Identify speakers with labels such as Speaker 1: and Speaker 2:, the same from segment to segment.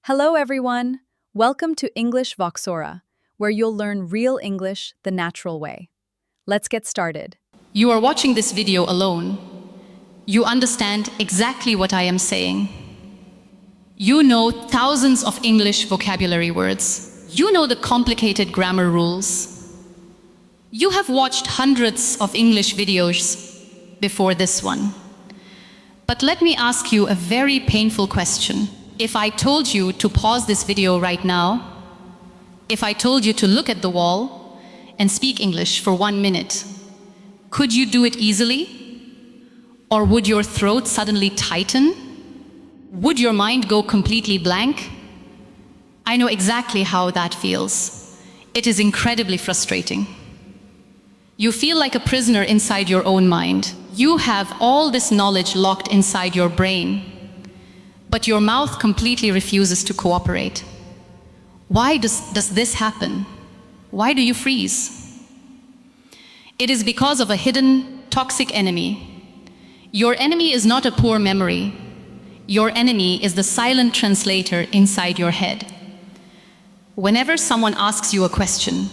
Speaker 1: Hello, everyone. Welcome to English Voxora, where you'll learn real English the natural way. Let's get started.
Speaker 2: You are watching this video alone. You understand exactly what I am saying. You know thousands of English vocabulary words. You know the complicated grammar rules. You have watched hundreds of English videos before this one. But let me ask you a very painful question. If I told you to pause this video right now, if I told you to look at the wall and speak English for 1 minute, could you do it easily? Or would your throat suddenly tighten? Would your mind go completely blank? I know exactly how that feels. It is incredibly frustrating. You feel like a prisoner inside your own mind. You have all this knowledge locked inside your brain, but your mouth completely refuses to cooperate. Why does this happen? Why do you freeze? It is because of a hidden, toxic enemy. Your enemy is not a poor memory. Your enemy is the silent translator inside your head. Whenever someone asks you a question,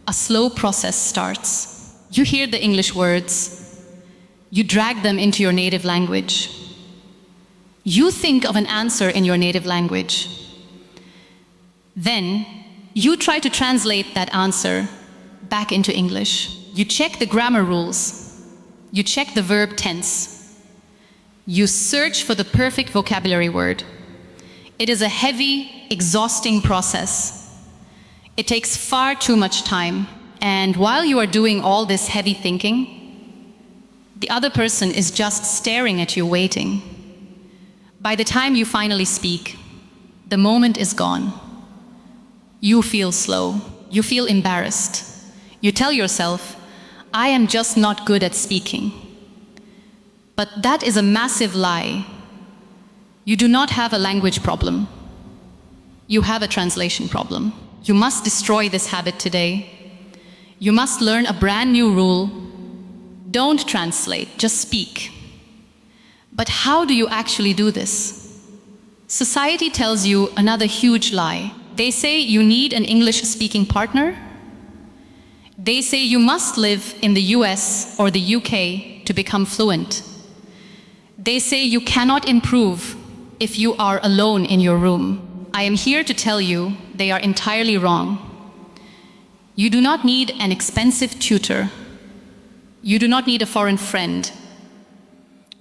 Speaker 2: a slow process starts. You hear the English words. You drag them into your native language. You think of an answer in your native language. Then, you try to translate that answer back into English. You check the grammar rules. You check the verb tense. You search for the perfect vocabulary word. It is a heavy, exhausting process. It takes far too much time. And while you are doing all this heavy thinking, the other person is just staring at you, waiting. By the time you finally speak, the moment is gone. You feel slow. You feel embarrassed. You tell yourself, I am just not good at speaking. But that is a massive lie. You do not have a language problem. You have a translation problem. You must destroy this habit today. You must learn a brand new rule. Don't translate, just speak. But how do you actually do this? Society tells you another huge lie. They say you need an English-speaking partner. They say you must live in the US or the UK to become fluent. They say you cannot improve if you are alone in your room. I am here to tell you they are entirely wrong. You do not need an expensive tutor. You do not need a foreign friend.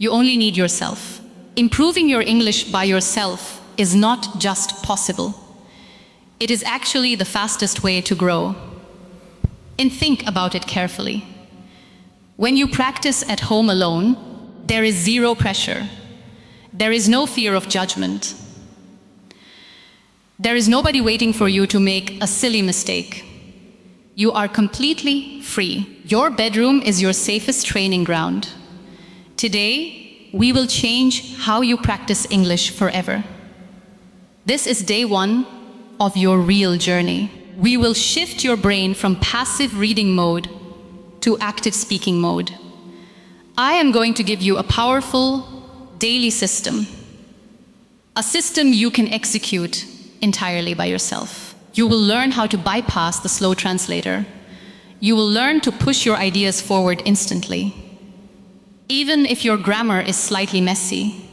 Speaker 2: You only need yourself. Improving your English by yourself is not just possible. It is actually the fastest way to grow. And think about it carefully. When you practice at home alone, there is zero pressure. There is no fear of judgment. There is nobody waiting for you to make a silly mistake. You are completely free. Your bedroom is your safest training ground. Today, we will change how you practice English forever. This is day 1 of your real journey. We will shift your brain from passive reading mode to active speaking mode. I am going to give you a powerful daily system, a system you can execute entirely by yourself. You will learn how to bypass the slow translator. You will learn to push your ideas forward instantly. Even if your grammar is slightly messy,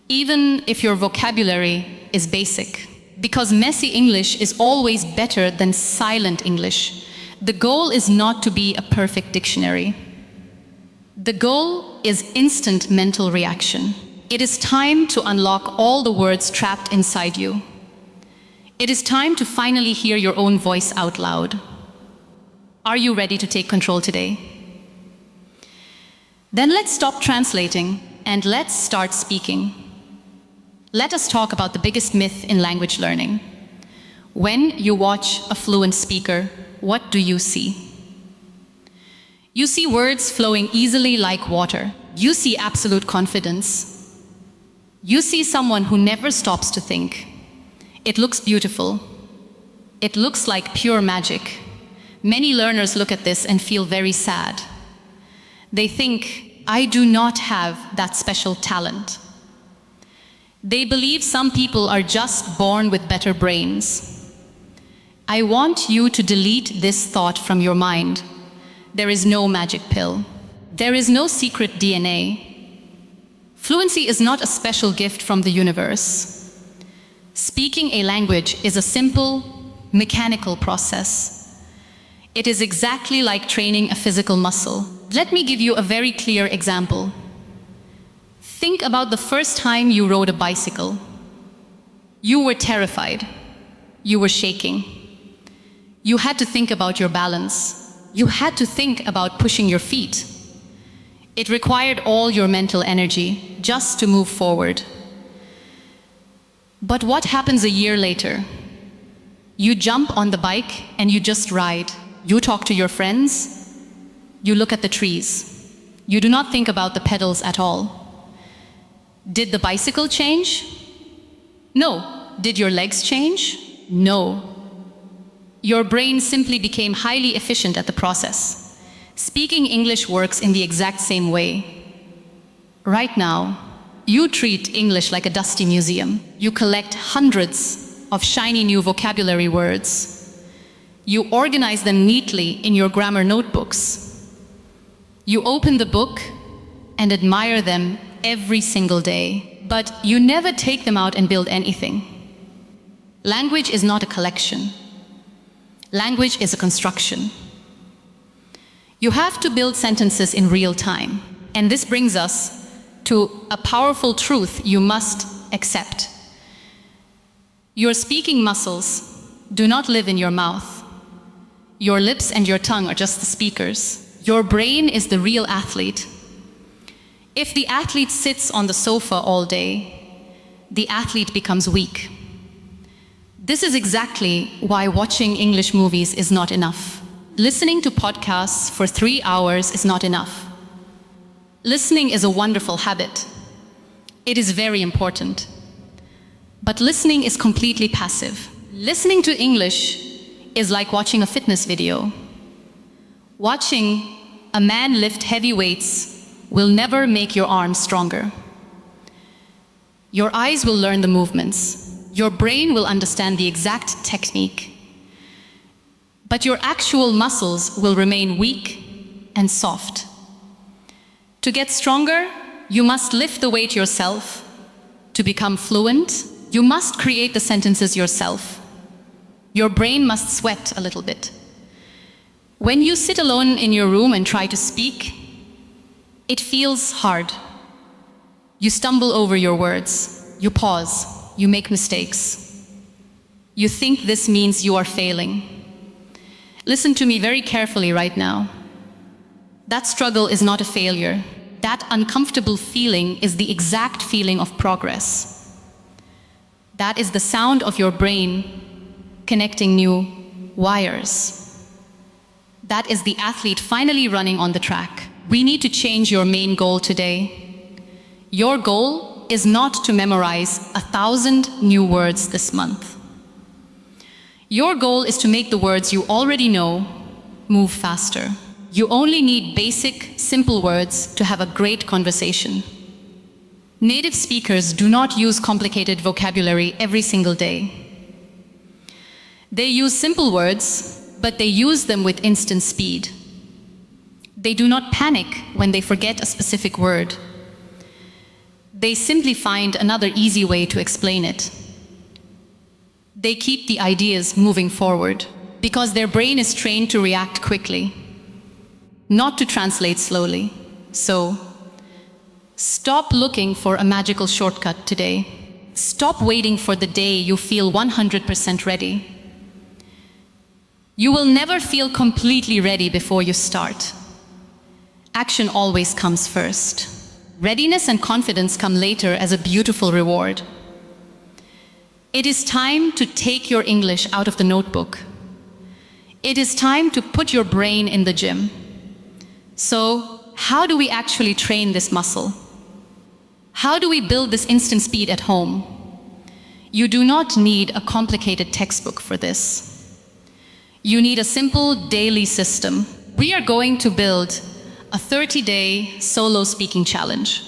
Speaker 2: even if your vocabulary is basic, because messy English is always better than silent English. The goal is not to be a perfect dictionary. The goal is instant mental reaction. It is time to unlock all the words trapped inside you. It is time to finally hear your own voice out loud. Are you ready to take control today? Then let's stop translating and let's start speaking. Let us talk about the biggest myth in language learning. When you watch a fluent speaker, what do you see? You see words flowing easily like water. You see absolute confidence. You see someone who never stops to think. It looks beautiful. It looks like pure magic. Many learners look at this and feel very sad. They think, I do not have that special talent. They believe some people are just born with better brains. I want you to delete this thought from your mind. There is no magic pill. There is no secret DNA. Fluency is not a special gift from the universe. Speaking a language is a simple, mechanical process. It is exactly like training a physical muscle. Let me give you a very clear example. Think about the first time you rode a bicycle. You were terrified. You were shaking. You had to think about your balance. You had to think about pushing your feet. It required all your mental energy just to move forward. But what happens a year later? You jump on the bike and you just ride. You talk to your friends. You look at the trees. You do not think about the pedals at all. Did the bicycle change? No. Did your legs change? No. Your brain simply became highly efficient at the process. Speaking English works in the exact same way. Right now, you treat English like a dusty museum. You collect hundreds of shiny new vocabulary words. You organize them neatly in your grammar notebooks. You open the book and admire them every single day, but you never take them out and build anything. Language is not a collection. Language is a construction. You have to build sentences in real time. And this brings us to a powerful truth you must accept. Your speaking muscles do not live in your mouth. Your lips and your tongue are just the speakers. Your brain is the real athlete. If the athlete sits on the sofa all day, the athlete becomes weak. This is exactly why watching English movies is not enough. Listening to podcasts for 3 hours is not enough. Listening is a wonderful habit. It is very important. But listening is completely passive. Listening to English is like watching a fitness video. Watching a man lift heavy weights will never make your arms stronger. Your eyes will learn the movements. Your brain will understand the exact technique. But your actual muscles will remain weak and soft. To get stronger, you must lift the weight yourself. To become fluent, you must create the sentences yourself. Your brain must sweat a little bit. When you sit alone in your room and try to speak, it feels hard. You stumble over your words. You pause. You make mistakes. You think this means you are failing. Listen to me very carefully right now. That struggle is not a failure. That uncomfortable feeling is the exact feeling of progress. That is the sound of your brain connecting new wires. That is the athlete finally running on the track. We need to change your main goal today. Your goal is not to memorize 1,000 new words this month. Your goal is to make the words you already know move faster. You only need basic, simple words to have a great conversation. Native speakers do not use complicated vocabulary every single day. They use simple words, but they use them with instant speed. They do not panic when they forget a specific word. They simply find another easy way to explain it. They keep the ideas moving forward because their brain is trained to react quickly, not to translate slowly. So, stop looking for a magical shortcut today. Stop waiting for the day you feel 100% ready. You will never feel completely ready before you start. Action always comes first. Readiness and confidence come later as a beautiful reward. It is time to take your English out of the notebook. It is time to put your brain in the gym. So, how do we actually train this muscle? How do we build this instant speed at home? You do not need a complicated textbook for this. You need a simple daily system. We are going to build a 30-day solo speaking challenge.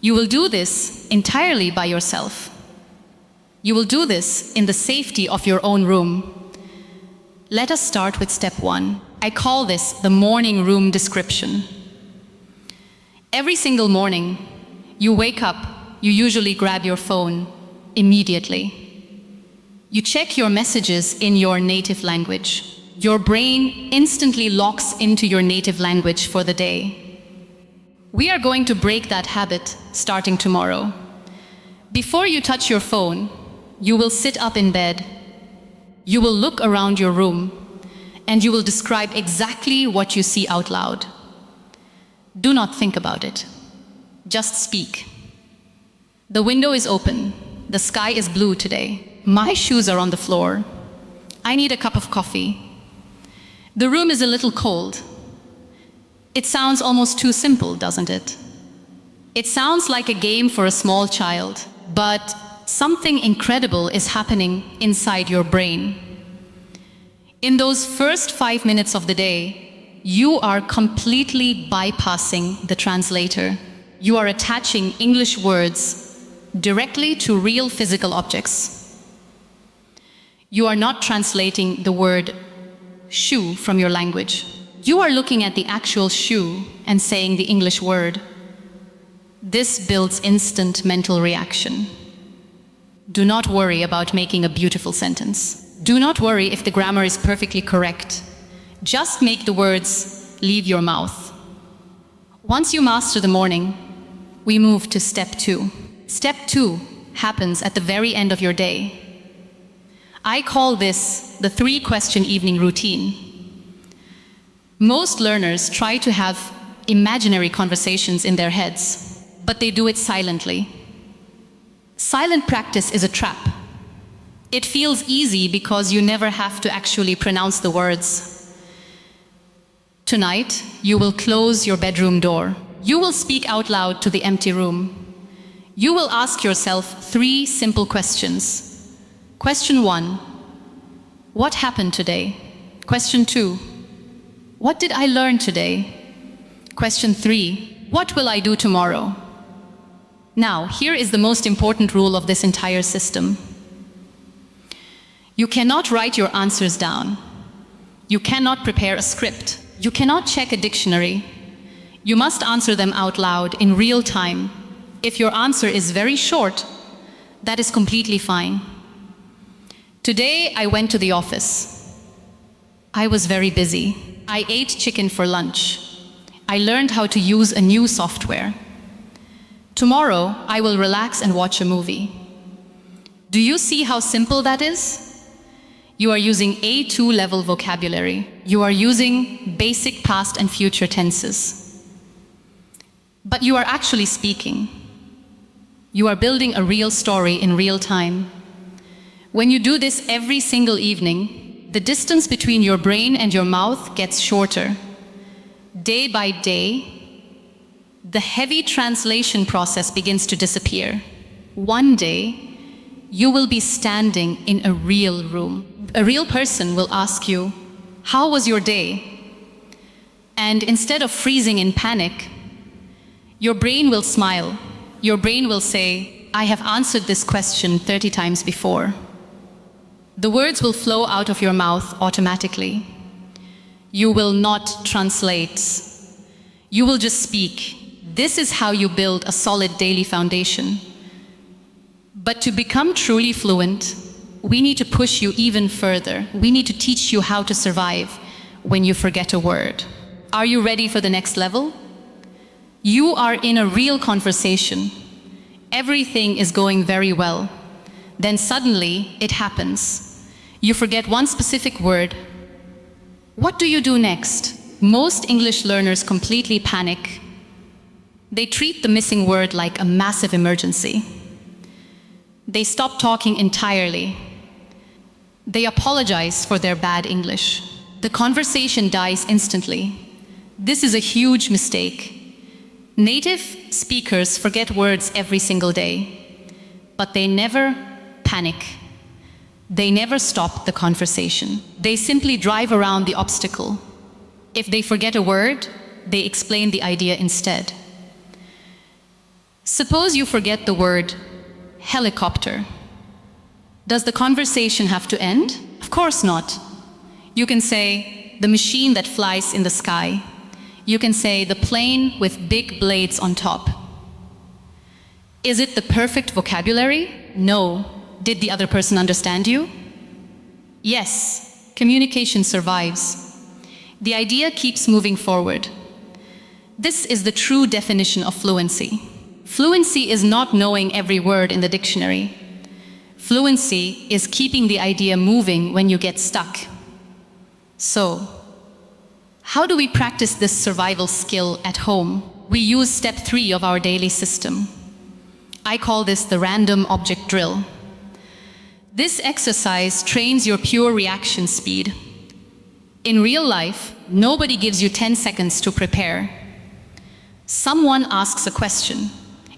Speaker 2: You will do this entirely by yourself. You will do this in the safety of your own room. Let us start with step 1. I call this the morning room description. Every single morning, you wake up, you usually grab your phone immediately. You check your messages in your native language. Your brain instantly locks into your native language for the day. We are going to break that habit starting tomorrow. Before you touch your phone, you will sit up in bed. You will look around your room, and you will describe exactly what you see out loud. Do not think about it. Just speak. The window is open. The sky is blue today. My shoes are on the floor. I need a cup of coffee. The room is a little cold. It sounds almost too simple, doesn't it? It sounds like a game for a small child, but something incredible is happening inside your brain. In those first 5 minutes of the day, you are completely bypassing the translator. You are attaching English words directly to real physical objects. You are not translating the word shoe from your language. You are looking at the actual shoe and saying the English word. This builds instant mental reaction. Do not worry about making a beautiful sentence. Do not worry if the grammar is perfectly correct. Just make the words leave your mouth. Once you master the morning, we move to step 2. Step 2 happens at the very end of your day. I call this the 3-question evening routine. Most learners try to have imaginary conversations in their heads, but they do it silently. Silent practice is a trap. It feels easy because you never have to actually pronounce the words. Tonight, you will close your bedroom door. You will speak out loud to the empty room. You will ask yourself 3 simple questions. Question 1, what happened today? Question 2, what did I learn today? Question 3, what will I do tomorrow? Now, here is the most important rule of this entire system. You cannot write your answers down. You cannot prepare a script. You cannot check a dictionary. You must answer them out loud in real time. If your answer is very short, that is completely fine. Today, I went to the office. I was very busy. I ate chicken for lunch. I learned how to use a new software. Tomorrow, I will relax and watch a movie. Do you see how simple that is? You are using A2 level vocabulary. You are using basic past and future tenses. But you are actually speaking. You are building a real story in real time. When you do this every single evening, the distance between your brain and your mouth gets shorter. Day by day, the heavy translation process begins to disappear. One day, you will be standing in a real room. A real person will ask you, "How was your day?" And instead of freezing in panic, your brain will smile. Your brain will say, "I have answered this question 30 times before." The words will flow out of your mouth automatically. You will not translate. You will just speak. This is how you build a solid daily foundation. But to become truly fluent, we need to push you even further. We need to teach you how to survive when you forget a word. Are you ready for the next level? You are in a real conversation. Everything is going very well. Then suddenly it happens. You forget one specific word. What do you do next? Most English learners completely panic. They treat the missing word like a massive emergency. They stop talking entirely. They apologize for their bad English. The conversation dies instantly. This is a huge mistake. Native speakers forget words every single day, but they never panic. They never stop the conversation. They simply drive around the obstacle. If they forget a word, they explain the idea instead. Suppose you forget the word helicopter. Does the conversation have to end? Of course not. You can say the machine that flies in the sky. You can say the plane with big blades on top. Is it the perfect vocabulary? No. Did the other person understand you? Yes. Communication survives. The idea keeps moving forward. This is the true definition of fluency. Fluency is not knowing every word in the dictionary. Fluency is keeping the idea moving when you get stuck. So, how do we practice this survival skill at home? We use step 3 of our daily system. I call this the random object drill. This exercise trains your pure reaction speed. In real life, nobody gives you 10 seconds to prepare. Someone asks a question,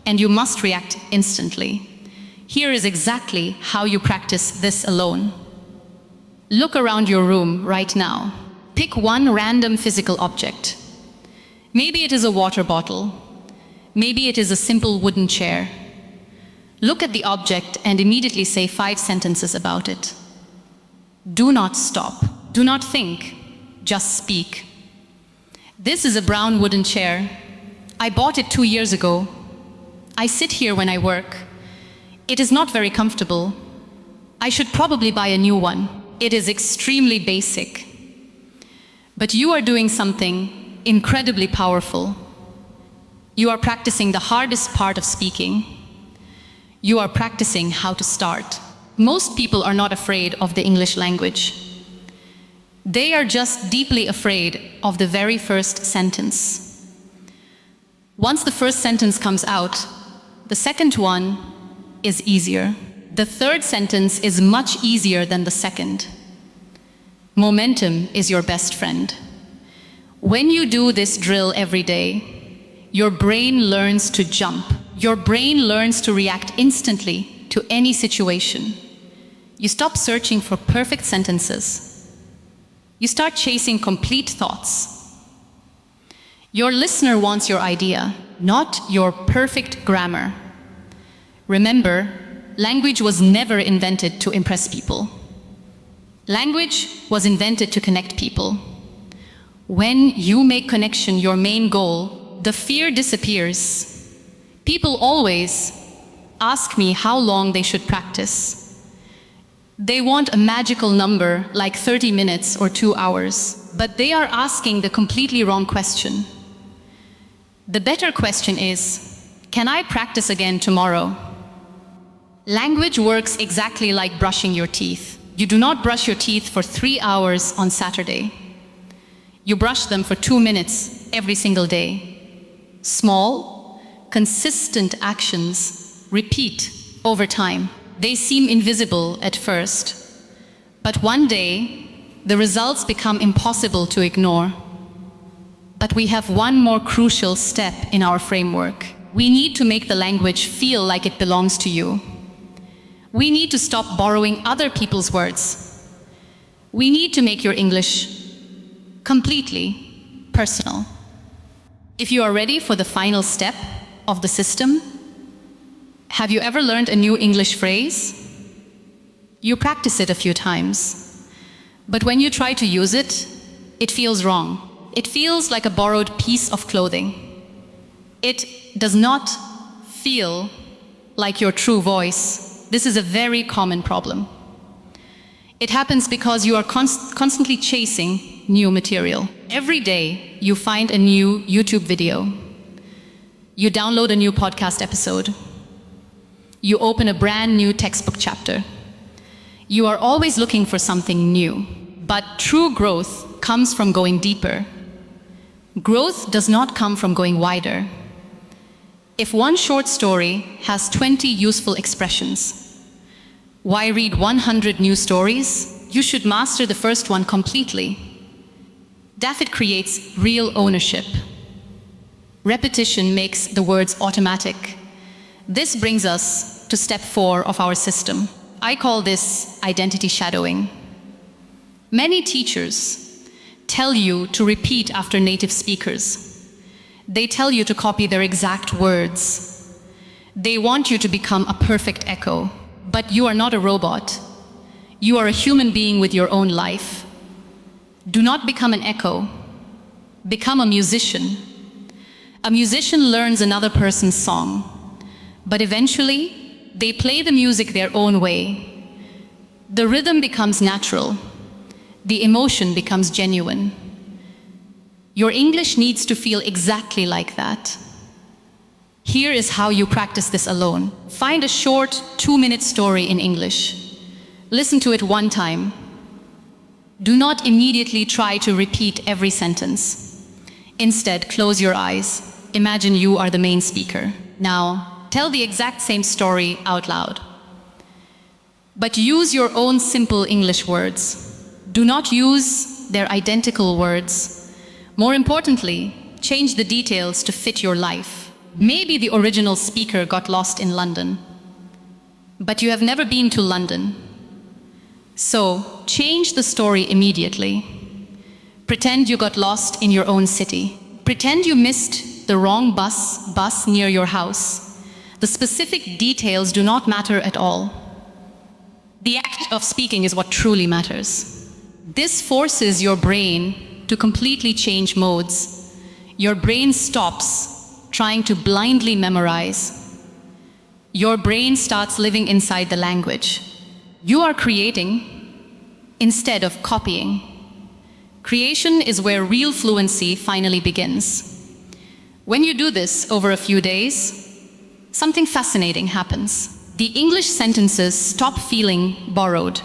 Speaker 2: and you must react instantly. Here is exactly how you practice this alone. Look around your room right now. Pick one random physical object. Maybe it is a water bottle. Maybe it is a simple wooden chair. Look at the object and immediately say 5 sentences about it. Do not stop. Do not think. Just speak. This is a brown wooden chair. I bought it 2 years ago. I sit here when I work. It is not very comfortable. I should probably buy a new one. It is extremely basic. But you are doing something incredibly powerful. You are practicing the hardest part of speaking. You are practicing how to start. Most people are not afraid of the English language. They are just deeply afraid of the very first sentence. Once the first sentence comes out, the second one is easier. The third sentence is much easier than the second. Momentum is your best friend. When you do this drill every day, your brain learns to jump. Your brain learns to react instantly to any situation. You stop searching for perfect sentences. You start chasing complete thoughts. Your listener wants your idea, not your perfect grammar. Remember, language was never invented to impress people. Language was invented to connect people. When you make connection your main goal, the fear disappears. People always ask me how long they should practice. They want a magical number like 30 minutes or 2 hours, but they are asking the completely wrong question. The better question is, can I practice again tomorrow? Language works exactly like brushing your teeth. You do not brush your teeth for 3 hours on Saturday. You brush them for 2 minutes every single day. Small, consistent actions repeat over time. They seem invisible at first, but one day the results become impossible to ignore. But we have one more crucial step in our framework. We need to make the language feel like it belongs to you. We need to stop borrowing other people's words. We need to make your English completely personal. If you are ready for the final step of the system, have you ever learned a new English phrase? You practice it a few times, but when you try to use it, it feels wrong. It feels like a borrowed piece of clothing. It does not feel like your true voice. This is a very common problem. It happens because you are constantly chasing new material. Every day, you find a new YouTube video. You download a new podcast episode. You open a brand new textbook chapter. You are always looking for something new. But true growth comes from going deeper. Growth does not come from going wider. If one short story has 20 useful expressions, why read 100 new stories? You should master the first one completely. Daffit creates real ownership. Repetition makes the words automatic. This brings us to step 4 of our system. I call this identity shadowing. Many teachers tell you to repeat after native speakers. They tell you to copy their exact words. They want you to become a perfect echo, but you are not a robot. You are a human being with your own life. Do not become an echo. Become a musician. A musician learns another person's song, but eventually they play the music their own way. The rhythm becomes natural. The emotion becomes genuine. Your English needs to feel exactly like that. Here is how you practice this alone. Find a short 2-minute story in English. Listen to it one time. Do not immediately try to repeat every sentence. Instead, close your eyes. Imagine you are the main speaker. Now, tell the exact same story out loud. But use your own simple English words. Do not use their identical words. More importantly, change the details to fit your life. Maybe the original speaker got lost in London, but you have never been to London. So, change the story immediately. Pretend you got lost in your own city. Pretend you missed the wrong bus near your house. The specific details do not matter at all. The act of speaking is what truly matters. This forces your brain to completely change modes. Your brain stops trying to blindly memorize. Your brain starts living inside the language. You are creating instead of copying. Creation is where real fluency finally begins. When you do this over a few days, something fascinating happens. The English sentences stop feeling borrowed.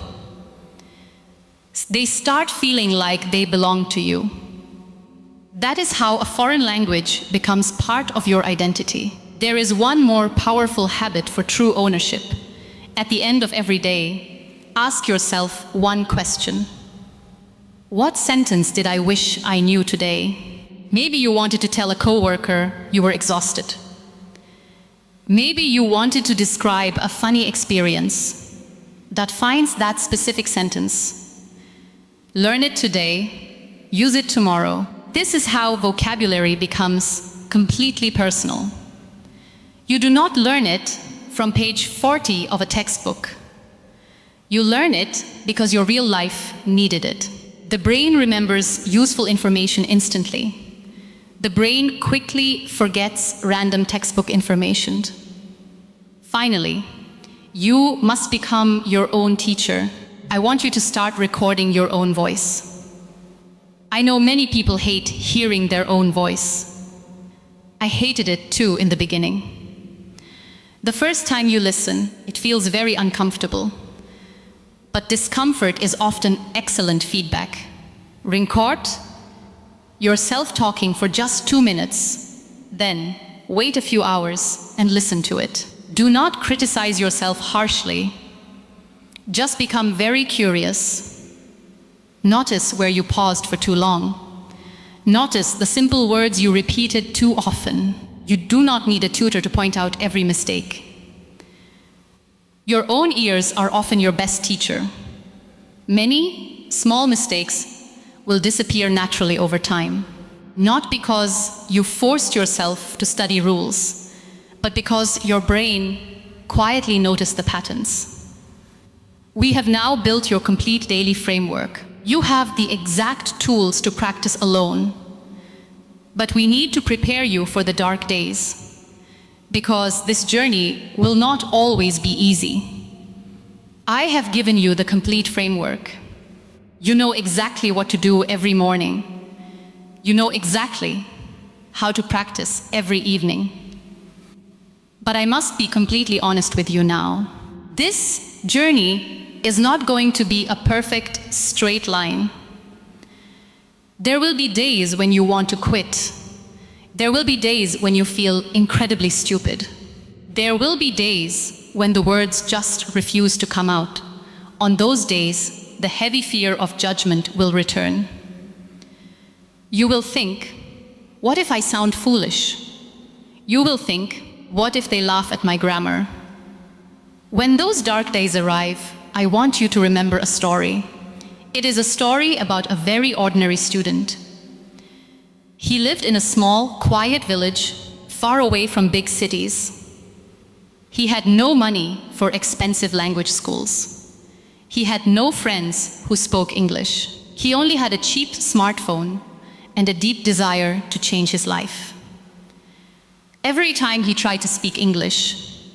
Speaker 2: They start feeling like they belong to you. That is how a foreign language becomes part of your identity. There is one more powerful habit for true ownership. At the end of every day, ask yourself one question. What sentence did I wish I knew today? Maybe you wanted to tell a coworker you were exhausted. Maybe you wanted to describe a funny experience. That finds that specific sentence. Learn it today, use it tomorrow. This is how vocabulary becomes completely personal. You do not learn it from page 40 of a textbook. You learn it because your real life needed it. The brain remembers useful information instantly. The brain quickly forgets random textbook information. Finally, you must become your own teacher. I want you to start recording your own voice. I know many people hate hearing their own voice. I hated it too in the beginning. The first time you listen, it feels very uncomfortable. But discomfort is often excellent feedback. Record yourself talking for just 2 minutes, then wait a few hours and listen to it. Do not criticize yourself harshly. Just become very curious. Notice where you paused for too long. Notice the simple words you repeated too often. You do not need a tutor to point out every mistake. Your own ears are often your best teacher. Many small mistakes will disappear naturally over time, not because you forced yourself to study rules, but because your brain quietly noticed the patterns. We have now built your complete daily framework. You have the exact tools to practice alone, but we need to prepare you for the dark days, because this journey will not always be easy. I have given you the complete framework. You know exactly what to do every morning. You know exactly how to practice every evening. But I must be completely honest with you now. This journey is not going to be a perfect straight line. There will be days when you want to quit. There will be days when you feel incredibly stupid. There will be days when the words just refuse to come out. On those days, the heavy fear of judgment will return. You will think, what if I sound foolish? You will think, what if they laugh at my grammar? When those dark days arrive, I want you to remember a story. It is a story about a very ordinary student. He lived in a small, quiet village, far away from big cities. He had no money for expensive language schools. He had no friends who spoke English. He only had a cheap smartphone and a deep desire to change his life. Every time he tried to speak English,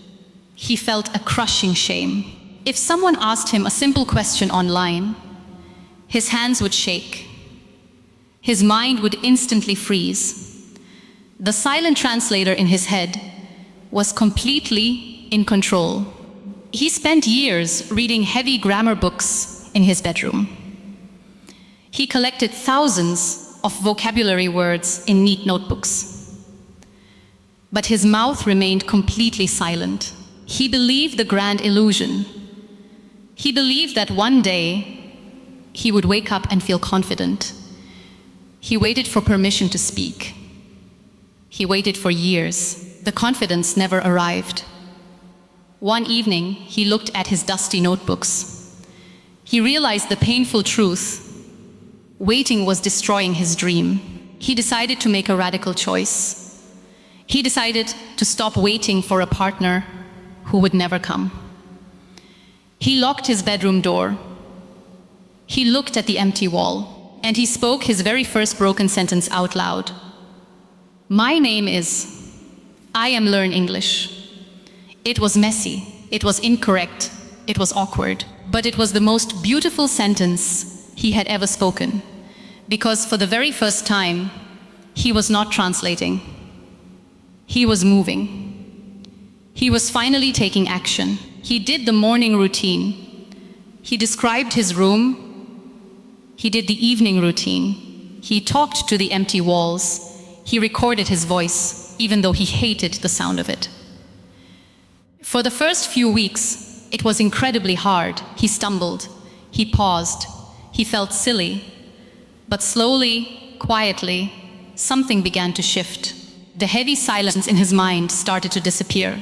Speaker 2: he felt a crushing shame. If someone asked him a simple question online, his hands would shake. His mind would instantly freeze. The silent translator in his head was completely in control. He spent years reading heavy grammar books in his bedroom. He collected thousands of vocabulary words in neat notebooks. But his mouth remained completely silent. He believed the grand illusion. He believed that one day he would wake up and feel confident. He waited for permission to speak. He waited for years. The confidence never arrived. One evening, he looked at his dusty notebooks. He realized the painful truth. Waiting was destroying his dream. He decided to make a radical choice. He decided to stop waiting for a partner who would never come. He locked his bedroom door. He looked at the empty wall, and he spoke his very first broken sentence out loud. My name is, I am Learn English. It was messy, it was incorrect, it was awkward, but it was the most beautiful sentence he had ever spoken, because for the very first time, he was not translating. He was moving. He was finally taking action. He did the morning routine. He described his room. He did the evening routine. He talked to the empty walls. He recorded his voice, even though he hated the sound of it. For the first few weeks, it was incredibly hard. He stumbled. He paused. He felt silly. But slowly, quietly, something began to shift. The heavy silence in his mind started to disappear.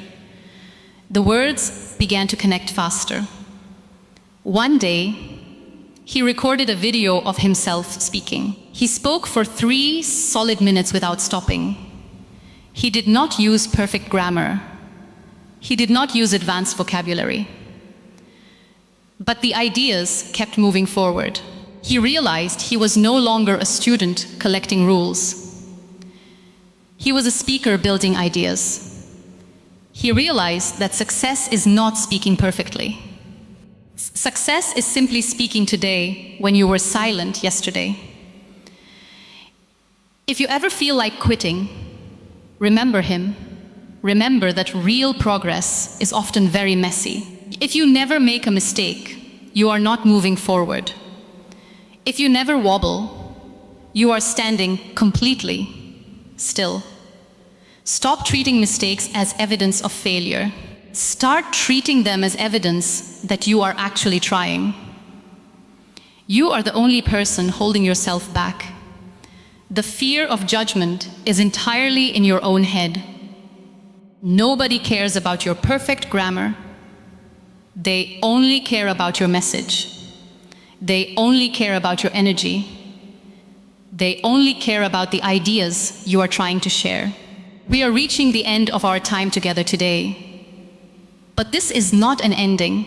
Speaker 2: The words began to connect faster. One day, he recorded a video of himself speaking. He spoke for 3 solid minutes without stopping. He did not use perfect grammar. He did not use advanced vocabulary. But the ideas kept moving forward. He realized he was no longer a student collecting rules. He was a speaker building ideas. He realized that success is not speaking perfectly. Success is simply speaking today when you were silent yesterday. If you ever feel like quitting, remember him. Remember that real progress is often very messy. If you never make a mistake, you are not moving forward. If you never wobble, you are standing completely still. Stop treating mistakes as evidence of failure. Start treating them as evidence that you are actually trying. You are the only person holding yourself back. The fear of judgment is entirely in your own head. Nobody cares about your perfect grammar. They only care about your message. They only care about your energy. They only care about the ideas you are trying to share. We are reaching the end of our time together today. But this is not an ending.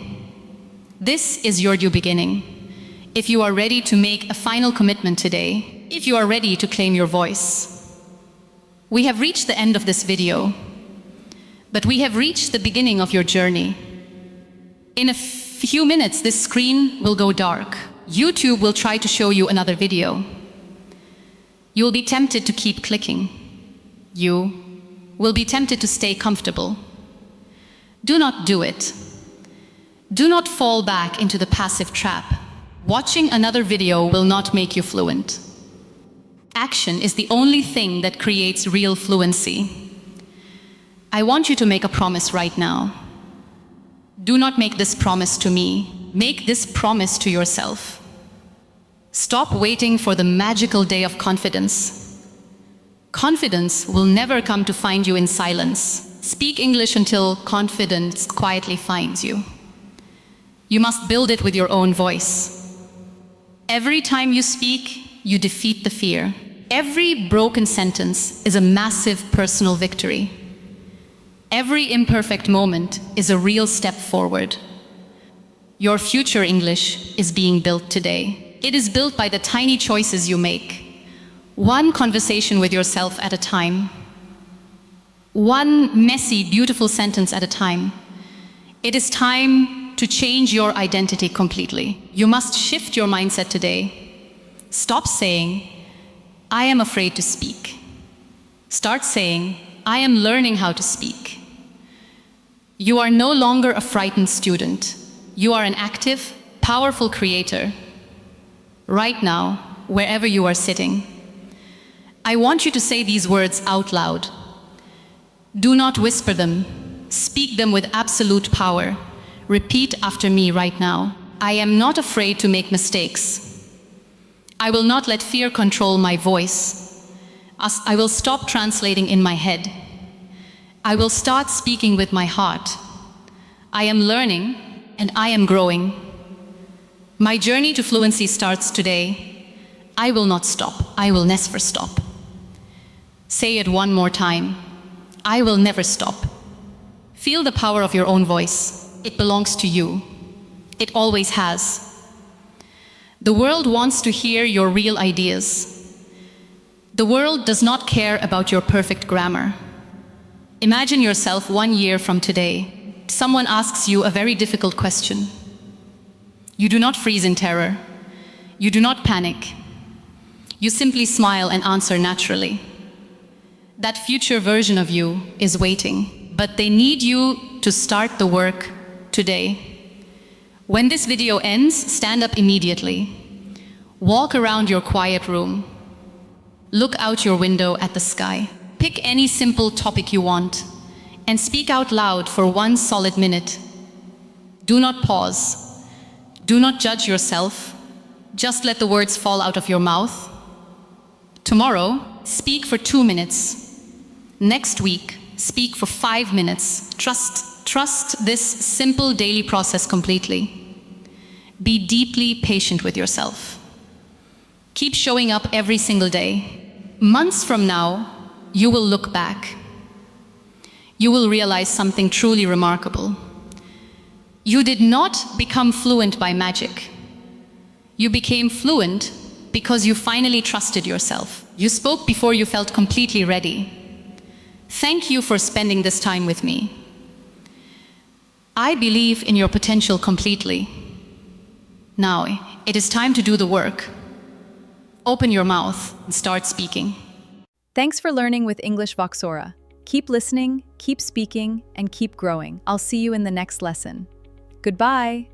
Speaker 2: This is your new beginning. If you are ready to make a final commitment today, if you are ready to claim your voice. We have reached the end of this video, but we have reached the beginning of your journey. In a few minutes, this screen will go dark. YouTube will try to show you another video. You will be tempted to keep clicking. You will be tempted to stay comfortable. Do not do it. Do not fall back into the passive trap. Watching another video will not make you fluent. Action is the only thing that creates real fluency. I want you to make a promise right now. Do not make this promise to me. Make this promise to yourself. Stop waiting for the magical day of confidence. Confidence will never come to find you in silence. Speak English until confidence quietly finds you. You must build it with your own voice. Every time you speak, you defeat the fear. Every broken sentence is a massive personal victory. Every imperfect moment is a real step forward. Your future English is being built today. It is built by the tiny choices you make. One conversation with yourself at a time. One messy, beautiful sentence at a time. It is time to change your identity completely. You must shift your mindset today. Stop saying, I am afraid to speak. Start saying, I am learning how to speak. You are no longer a frightened student. You are an active, powerful creator. Right now, wherever you are sitting, I want you to say these words out loud. Do not whisper them. Speak them with absolute power. Repeat after me right now. I am not afraid to make mistakes. I will not let fear control my voice. I will stop translating in my head. I will start speaking with my heart. I am learning and I am growing. My journey to fluency starts today. I will not stop. I will never stop. Say it one more time. I will never stop. Feel the power of your own voice. It belongs to you. It always has. The world wants to hear your real ideas. The world does not care about your perfect grammar. Imagine yourself 1 year from today. Someone asks you a very difficult question. You do not freeze in terror. You do not panic. You simply smile and answer naturally. That future version of you is waiting, but they need you to start the work today. When this video ends, stand up immediately. Walk around your quiet room. Look out your window at the sky. Pick any simple topic you want and speak out loud for 1 solid minute. Do not pause. Do not judge yourself. Just let the words fall out of your mouth. Tomorrow, speak for 2 minutes. Next week, speak for 5 minutes. Trust this simple daily process completely. Be deeply patient with yourself. Keep showing up every single day. Months from now, you will look back. You will realize something truly remarkable. You did not become fluent by magic. You became fluent because you finally trusted yourself. You spoke before you felt completely ready. Thank you for spending this time with me. I believe in your potential completely. Now, it is time to do the work. Open your mouth and start speaking.
Speaker 1: Thanks for learning with English Voxora. Keep listening, keep speaking, and keep growing. I'll see you in the next lesson. Goodbye.